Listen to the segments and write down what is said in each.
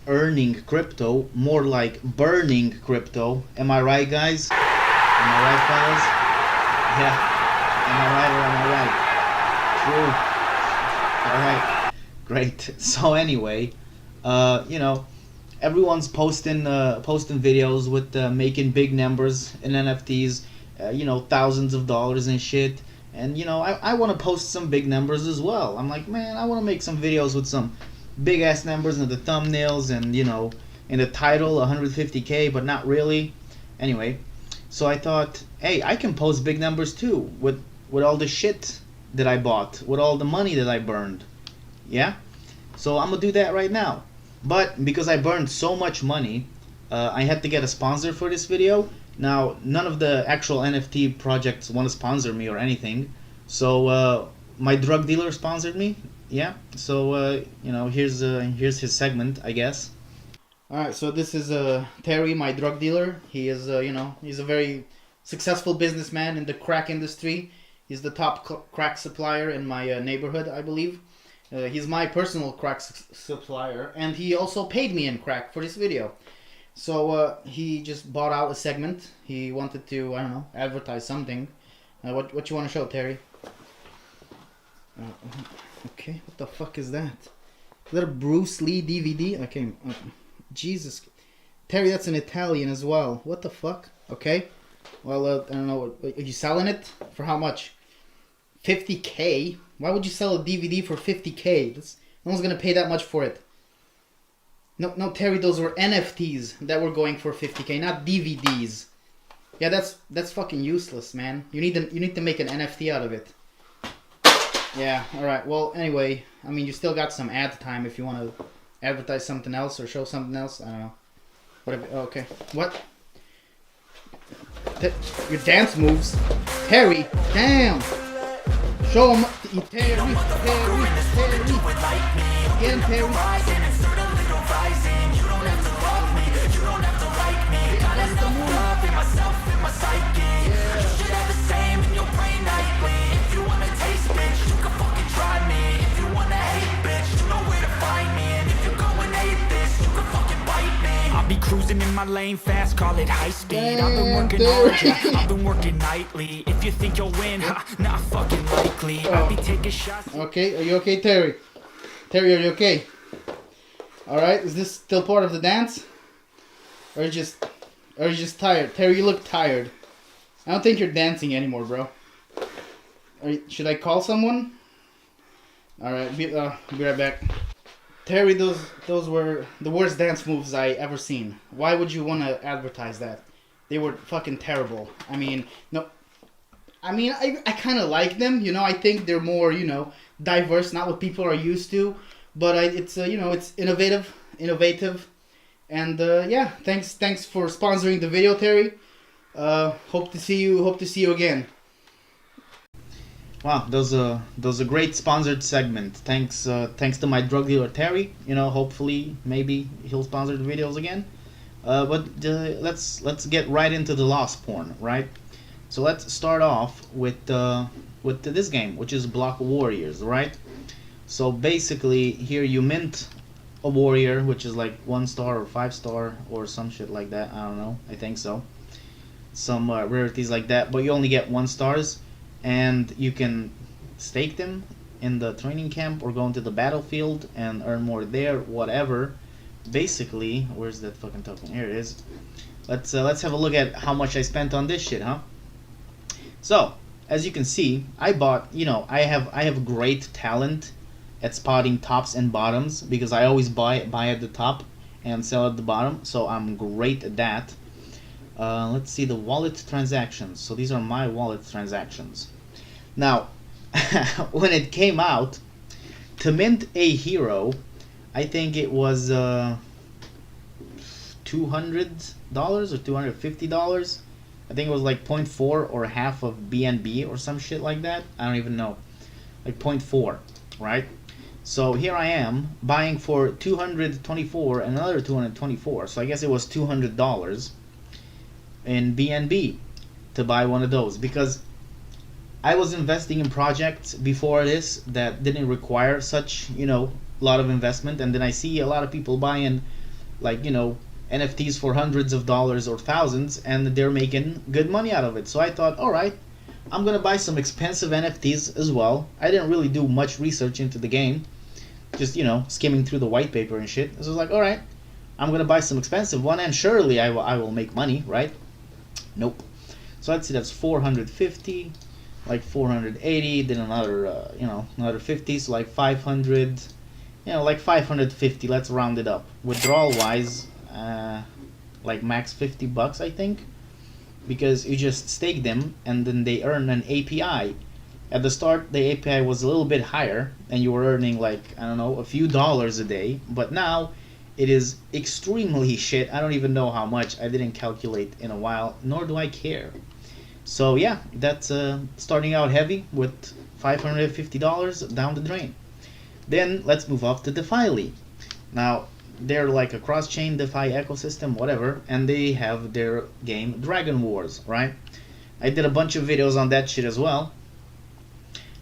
earning crypto, more like burning crypto. Am I right, guys? Am I right, fellas? Yeah. Am I right or am I right? True. All right. Great. So anyway, you know, everyone's posting videos with making big numbers in NFTs, you know, thousands of dollars and shit. And you know, I want to post some big numbers as well. I'm like, man, I want to make some videos with some big ass numbers in the thumbnails and you know, in the title, 150K, but not really. Anyway, so I thought, hey, I can post big numbers too with all the shit that I bought, with all the money that I burned. Yeah. So I'm gonna do that right now. But because I burned so much money, I had to get a sponsor for this video. Now, none of the actual NFT projects want to sponsor me or anything. So my drug dealer sponsored me. Yeah. So you know, here's his segment, I guess. All right. So this is Terry, my drug dealer. He is you know, he's a very successful businessman in the crack industry. He's the top crack supplier in my neighborhood, I believe. He's my personal crack supplier, and he also paid me in crack for this video. So he just bought out a segment. He wanted to, I don't know, advertise something. What you want to show, Terry? Okay, what the fuck is that? Is that a Bruce Lee DVD? Okay, Jesus. Terry, that's an Italian as well. What the fuck? Okay. Well, I don't know. Are you selling it? For how much? 50K? Why would you sell a DVD for 50K? No one's gonna pay that much for it. No, Terry, those were NFTs that were going for 50K, not DVDs. Yeah, that's fucking useless, man. You need to make an NFT out of it. Yeah, all right. Well, anyway, I mean, you still got some ad time if you want to advertise something else or show something else. I don't know. Whatever. Okay. What? Your dance moves, Terry. Damn. Show him, Terry. Again, Terry. Be cruising in my lane fast, call it high speed. I've been working hard, yeah, I've been working nightly. If you think you'll win, not fucking likely. I'll be taking shots. Okay, are you okay, Terry? Terry, are you okay? Alright, is this still part of the dance? Or are you just tired? Terry, you look tired. I don't think you're dancing anymore, bro. Should I call someone? Alright, be right back. Terry, those were the worst dance moves I ever seen. Why would you want to advertise that? They were fucking terrible. I mean, no. I mean, I kind of like them. You know, I think they're more, you know, diverse, not what people are used to. But it's you know, it's innovative, and yeah. Thanks for sponsoring the video, Terry. Hope to see you again. Wow, those a great sponsored segment. Thanks to my drug dealer Terry. You know, hopefully maybe he'll sponsor the videos again. But let's get right into the lost porn, right? So let's start off with this game, which is Block Warriors, right? So basically, here you mint a warrior, which is like 1 star or 5 star or some shit like that. I don't know. I think so. Some rarities like that, but you only get 1 stars. And you can stake them in the training camp or go into the battlefield and earn more there, whatever. Basically, where's that fucking token? Here it is. Let's have a look at how much I spent on this shit, huh? So, as you can see, I bought, you know, I have great talent at spotting tops and bottoms because I always buy at the top and sell at the bottom, so I'm great at that. Let's see the wallet transactions. So these are my wallet transactions. Now, when it came out, to mint a hero, I think it was $200 or $250. I think it was like 0.4 or half of BNB or some shit like that. I don't even know. Like 0.4, right? So here I am buying for 224 and another 224. So I guess it was $200 in BNB to buy one of those, because I was investing in projects before this that didn't require such, you know, a lot of investment, and then I see a lot of people buying like, you know, NFTs for hundreds of dollars or thousands, and they're making good money out of it. So I thought, all right, I'm gonna buy some expensive NFTs as well. I didn't really do much research into the game, just, you know, skimming through the white paper and shit. So I was like, all right, I'm gonna buy some expensive one, and surely I will make money, right? Nope. So let's see, that's 450, like 480, then another, you know, another 50, so like 500, you know, like 550. Let's round it up. Withdrawal wise, like max $50, I think, because you just stake them and then they earn an API. At the start, the API was a little bit higher, and you were earning like, I don't know, a few dollars a day. But now it is extremely shit. I don't even know how much. I didn't calculate in a while, nor do I care. So yeah, that's starting out heavy with $550 down the drain. Then let's move off to DeFi. Now, they're like a cross-chain DeFi ecosystem, whatever, and they have their game Dragon Wars, right? I did a bunch of videos on that shit as well,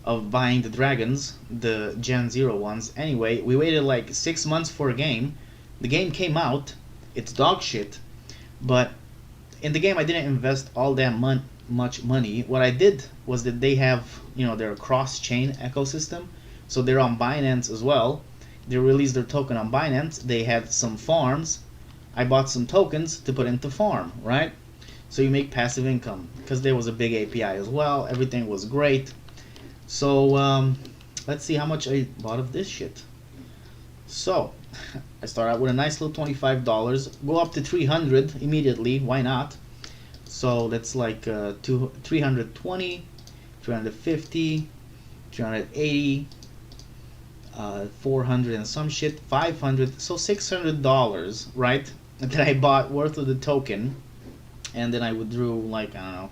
of buying the dragons, the Gen 0 ones. Anyway, we waited like 6 months for a game. The game came out, it's dog shit, but in the game I didn't invest all that much money. What I did was that they have, you know, their cross-chain ecosystem, so they're on Binance as well. They released their token on Binance. They had some farms. I bought some tokens to put into farm, right? So you make passive income, because there was a big API as well. Everything was great. So let's see how much I bought of this shit. So I start out with a nice little $25, go up to 300 immediately. Why not? So that's like 320, 350, 380, 400 and some shit, 500, so $600, right? That I bought worth of the token, and then I withdrew like, I don't know,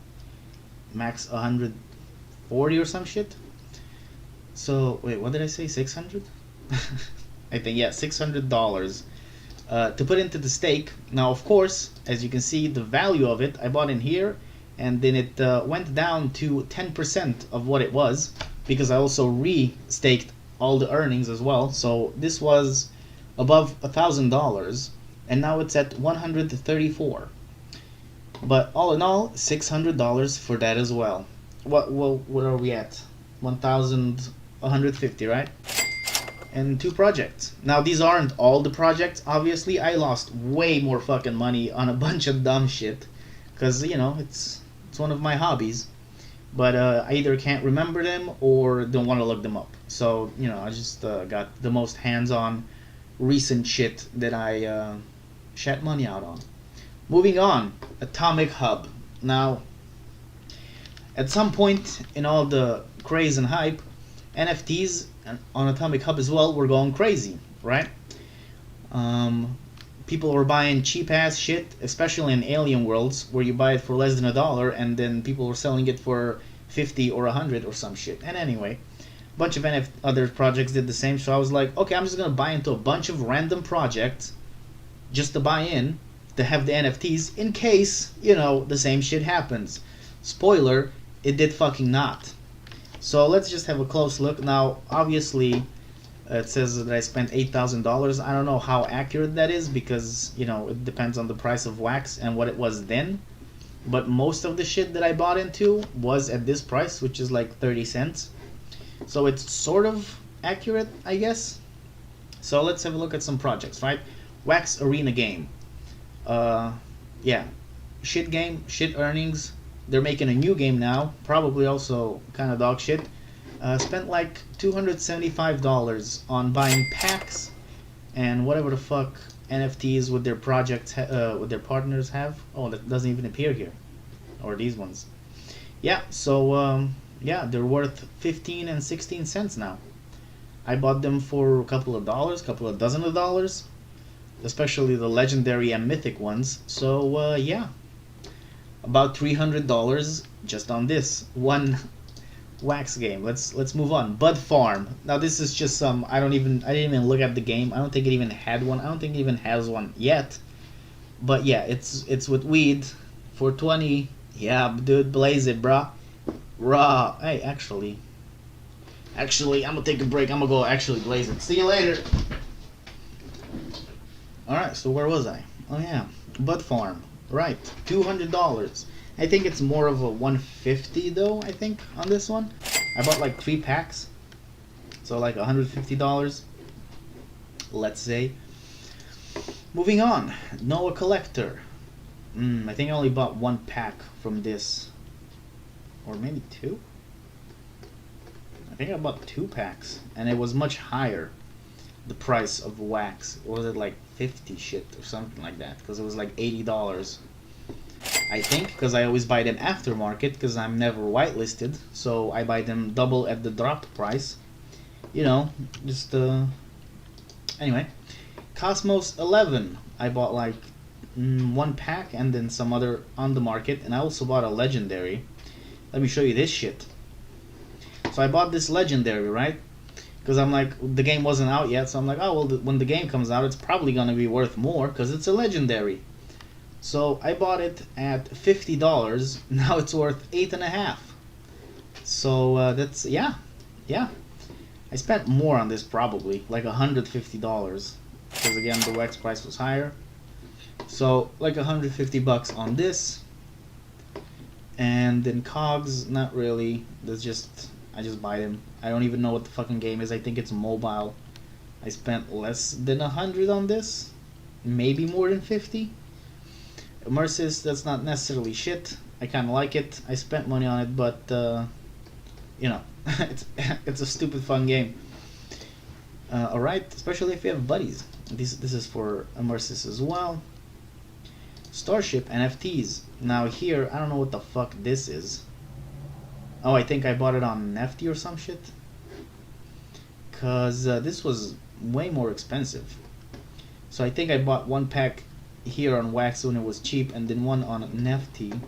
max 140 or some shit. So wait, what did I say? 600? I think, yeah, $600 to put into the stake. Now, of course, as you can see, the value of it, I bought in here, and then it went down to 10% of what it was, because I also re-staked all the earnings as well. So this was above $1,000, and now it's at 134. But all in all, $600 for that as well. What are we at? 1,150, right? And 2 projects. Now, these aren't all the projects, obviously. I lost way more fucking money on a bunch of dumb shit, because, you know, it's one of my hobbies. But I either can't remember them or don't want to look them up. So, you know, I just got the most hands-on recent shit that I shat money out on. Moving on, Atomic Hub. Now, at some point in all the craze and hype, NFTs on Atomic Hub as well were going crazy, right? People were buying cheap ass shit, especially in alien worlds where you buy it for less than $1, and then people were selling it for 50 or 100 or some shit. And anyway, a bunch of other projects did the same. So I was like, okay, I'm just gonna buy into a bunch of random projects just to buy in, to have the NFTs in case, you know, the same shit happens. Spoiler, it did fucking not. So let's just have a close look. Now, obviously, it says that I spent $8,000. I don't know how accurate that is, because, you know, it depends on the price of wax and what it was then. But most of the shit that I bought into was at this price, which is like 30 cents. So it's sort of accurate, I guess. So let's have a look at some projects, right? Wax Arena game. Yeah. Shit game, shit earnings. They're making a new game now, probably also kind of dog shit. Spent like $275 on buying packs and whatever the fuck NFTs with their projects, with their partners have. Oh, that doesn't even appear here, or these ones. Yeah, so yeah, they're worth 15 and 16 cents now. I bought them for a couple of dollars, couple of dozen of dollars, especially the legendary and mythic ones. So yeah, about $300 just on this one wax game. Let's move on. Bud Farm. Now this is just some, I didn't even look at the game. I don't think it even had one. I don't think it even has one yet. But yeah, it's with weed for 20. Yeah, dude, blaze it, brah. Raw. Hey, actually, I'm gonna take a break. I'm gonna go actually blaze it. See you later. Alright, so where was I? Oh yeah, Bud Farm. Right, $200. I think it's more of a 150 though, I think, on this one. I bought like 3 packs. So like $150, let's say. Moving on, Noah Collector. I think I only bought 1 pack from this. Or maybe 2? I think I bought 2 packs. And it was much higher, the price of wax. Was it like 50 shit or something like that? Because it was like $80. I think, because I always buy them aftermarket, because I'm never whitelisted. So I buy them double at the drop price. You know, just, anyway. Cosmos 11. I bought like 1 pack and then some other on the market. And I also bought a legendary. Let me show you this shit. So I bought this legendary, right? Because I'm like, the game wasn't out yet. So I'm like, oh, well, when the game comes out, it's probably going to be worth more because it's a legendary. So I bought it at $50. Now it's worth $8.50. So that's, yeah. I spent more on this probably, like $150. Because again, the wax price was higher. So like $150 on this. And then cogs, not really. That's just, I just buy them. I don't even know what the fucking game is. I think it's mobile. I spent less than 100 on this. Maybe more than 50. Immersive, that's not necessarily shit. I kind of like it. I spent money on it, but you know, it's a stupid fun game. Alright, especially if you have buddies. This is for Immersive as well. Starship NFTs. Now here, I don't know what the fuck this is. Oh, I think I bought it on NFT or some shit. Cause this was way more expensive. So I think I bought 1 pack here on wax when it was cheap, and then 1 on NFT,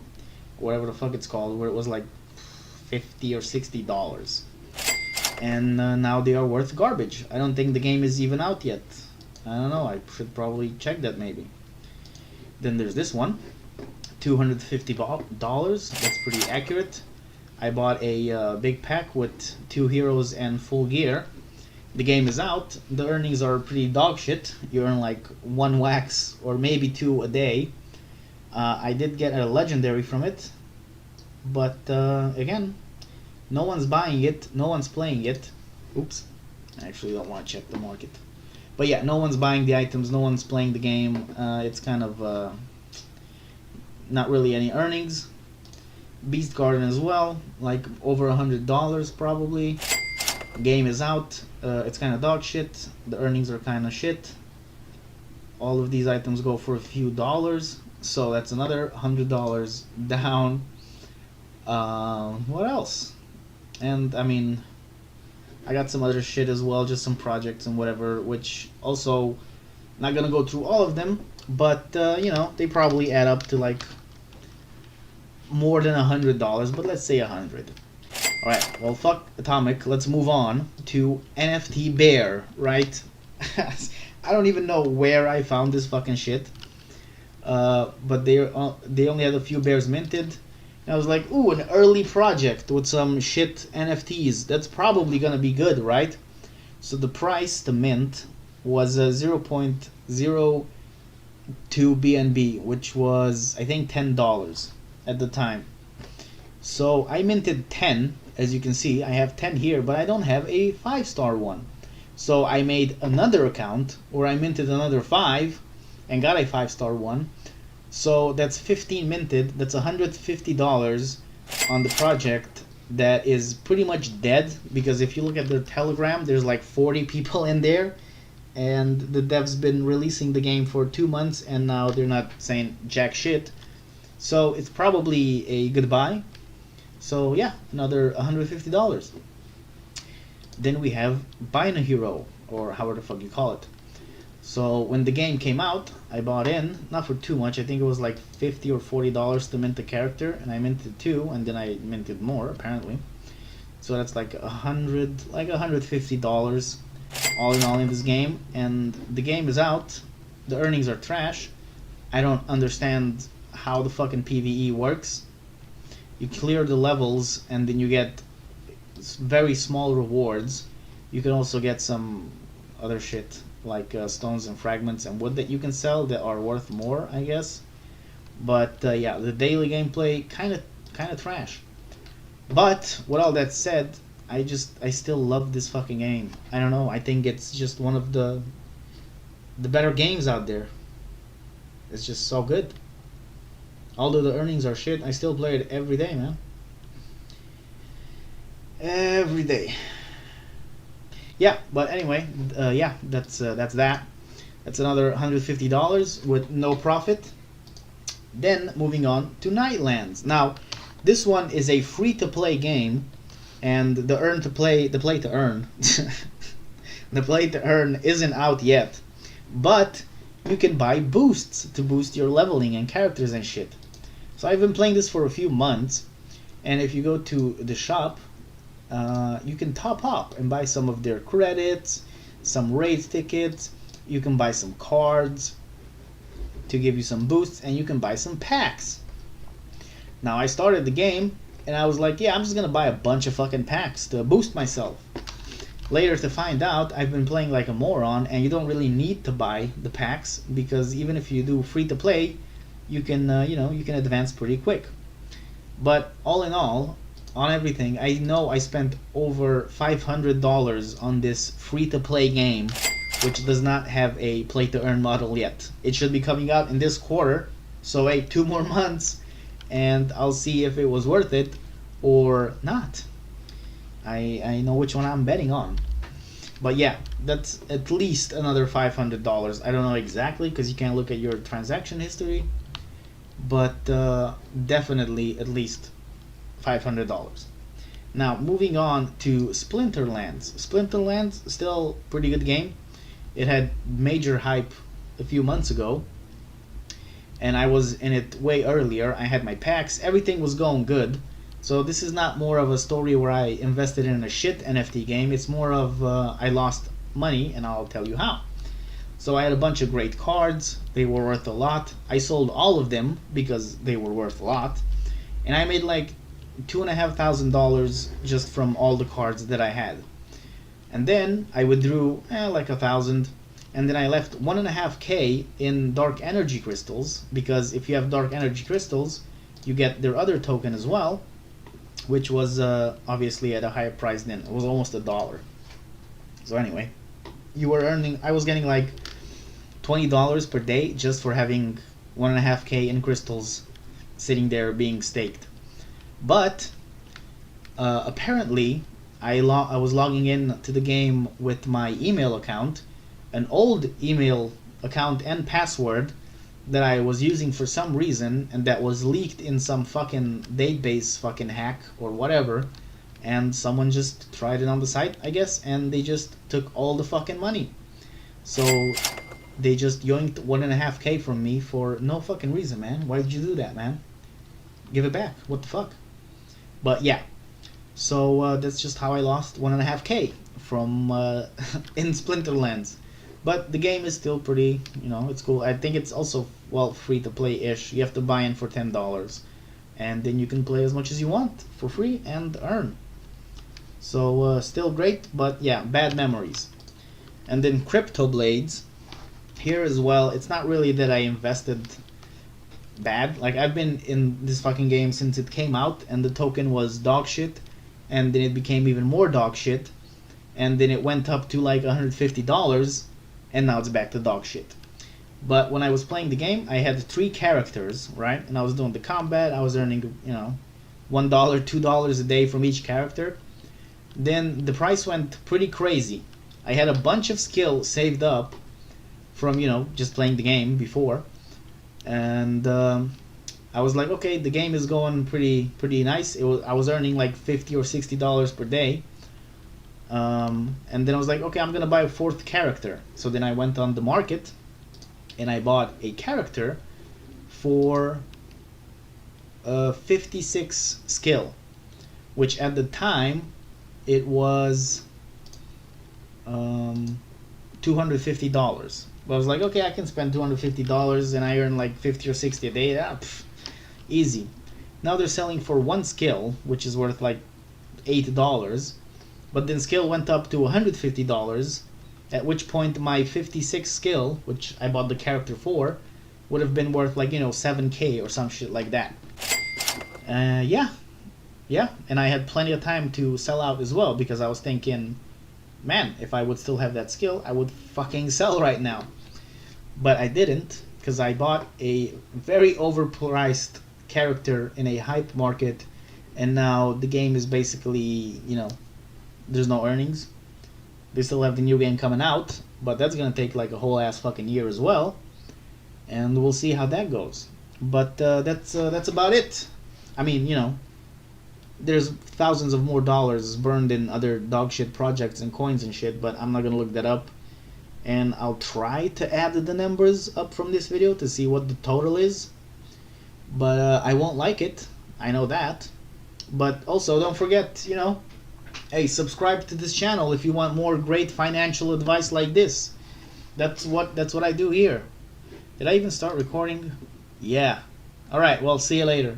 whatever the fuck it's called, where it was like $50 or $60. And now they are worth garbage. I don't think the game is even out yet. I don't know. I should probably check that maybe. Then there's this one, $250. That's pretty accurate. I bought a big pack with 2 heroes and full gear. The game is out. The earnings are pretty dog shit. You earn like 1 wax or maybe 2 a day. I did get a legendary from it, but again, no one's buying it. No one's playing it. Oops. I actually don't want to check the market. But yeah, no one's buying the items. No one's playing the game. It's kind of not really any earnings. Beast Garden as well, like over $100 probably. Game is out. It's kind of dog shit. The earnings are kind of shit. All of these items go for a few dollars, so that's another $100 down. What else? And I mean, I got some other shit as well, just some projects and whatever, which also not gonna go through all of them, but you know, they probably add up to like more than $100, but let's say 100. Alright, well, fuck Atomic. Let's move on to NFT Bear, right? I don't even know where I found this fucking shit. But they only had a few bears minted. And I was like, ooh, an early project with some shit NFTs. That's probably gonna be good, right? So the price to mint was 0.02 BNB, which was, I think, $10 at the time. So I minted 10. As you can see, I have 10 here, but I don't have a 5-star one. So I made another account where I minted another 5 and got a 5-star one. So that's 15 minted. That's $150 on the project that is pretty much dead, because if you look at their Telegram, there's like 40 people in there, and the devs been releasing the game for 2 months and now they're not saying jack shit. So it's probably a goodbye. So yeah, another $150. Then we have Buying a Hero, or however the fuck you call it. So when the game came out, I bought in, not for too much, I think it was like $50 or $40 to mint the character, and I minted 2, and then I minted more apparently. So that's like $150 all in all in this game, and the game is out. The earnings are trash. I don't understand how the fucking PvE works. You clear the levels and then you get very small rewards. You can also get some other shit like stones and fragments and wood that you can sell that are worth more, I guess. But yeah, the daily gameplay kind of trash. But with all that said, I still love this fucking game. I don't know. I think it's just one of the better games out there. It's just so good. Although the earnings are shit, I still play it every day, man. Every day. Yeah, but anyway, yeah, that's that. That's another $150 with no profit. Then moving on to Nightlands. Now, this one is a free-to-play game, and the play to earn, the play to earn isn't out yet, but you can buy boosts to boost your leveling and characters and shit. So I've been playing this for a few months, and if you go to the shop, you can top up and buy some of their credits, some raid tickets. You can buy some cards to give you some boosts, and you can buy some packs. Now I started the game and I was like, yeah, I'm just gonna buy a bunch of fucking packs to boost myself. Later to find out I've been playing like a moron, and you don't really need to buy the packs, because even if you do free to play, you can you can advance pretty quick. But all in all, on everything, I know I spent over $500 on this free to play game, which does not have a play to earn model yet. It should be coming out in this quarter, so wait 2 more months and I'll see if it was worth it or not. I know which one I'm betting on. But yeah, that's at least another $500. I don't know exactly because you can't look at your transaction history, but definitely at least $500. Now moving on to Splinterlands. Splinterlands, still pretty good game. It had major hype a few months ago, and I was in it way earlier. I had my packs, everything was going good. So this is not more of a story where I invested in a shit NFT game. It's more of I lost money, and I'll tell you how. So I had a bunch of great cards. They were worth a lot. I sold all of them because they were worth a lot, and I made like $2,500 just from all the cards that I had. And then I withdrew like 1,000, and then I left 1.5K in dark energy crystals, because if you have dark energy crystals, you get their other token as well, which was obviously at a higher price than it was, almost $1. So anyway, I was getting like $20 per day just for having 1.5K in crystals sitting there being staked. But apparently I was logging in to the game with my email account, an old email account and password that I was using for some reason, and that was leaked in some fucking database fucking hack or whatever, and someone just tried it on the site, I guess, and they just took all the fucking money. So they just yoinked 1.5K from me for no fucking reason, man. Why did you do that, man? Give it back. What the fuck? But yeah, so that's just how I lost 1.5K from in Splinterlands. But the game is still pretty, it's cool. I think it's also, well, free to play-ish. You have to buy in for $10, and then you can play as much as you want for free and earn. So still great, but yeah, bad memories. And then Crypto Blades, here as well. It's not really that I invested bad. Like, I've been in this fucking game since it came out, and the token was dog shit, and then it became even more dog shit, and then it went up to like $150, and now it's back to dog shit. But when I was playing the game, I had 3 characters, right? And I was doing the combat. I was earning, $1, $2 a day from each character. Then the price went pretty crazy. I had a bunch of skill saved up from, just playing the game before. And I was like, okay, the game is going pretty nice. I was earning like $50 or $60 per day. And then I was like, okay, I'm gonna buy a 4th character. So then I went on the market and I bought a character for 56 skill, which at the time it was $250. But I was like, okay, I can spend $250 and I earn like 50 or 60 a day. Easy. Now they're selling for 1 skill, which is worth like $8. But then skill went up to $150, At which point my 56 skill, which I bought the character for, would have been worth like, 7k or some shit like that. Yeah, and I had plenty of time to sell out as well, because I was thinking, man, if I would still have that skill, I would fucking sell right now. But I didn't, because I bought a very overpriced character in a hype market, and now the game is basically, there's no earnings. They still have the new game coming out, but that's gonna take like a whole ass fucking year as well, and we'll see how that goes. But that's about it. I mean, there's thousands of more dollars burned in other dog shit projects and coins and shit, but I'm not gonna look that up. And I'll try to add the numbers up from this video to see what the total is. But I won't like it. I know that. But also, don't forget, hey, subscribe to this channel if you want more great financial advice like this. That's what I do here. Did I even start recording? Yeah. Alright, well, see you later.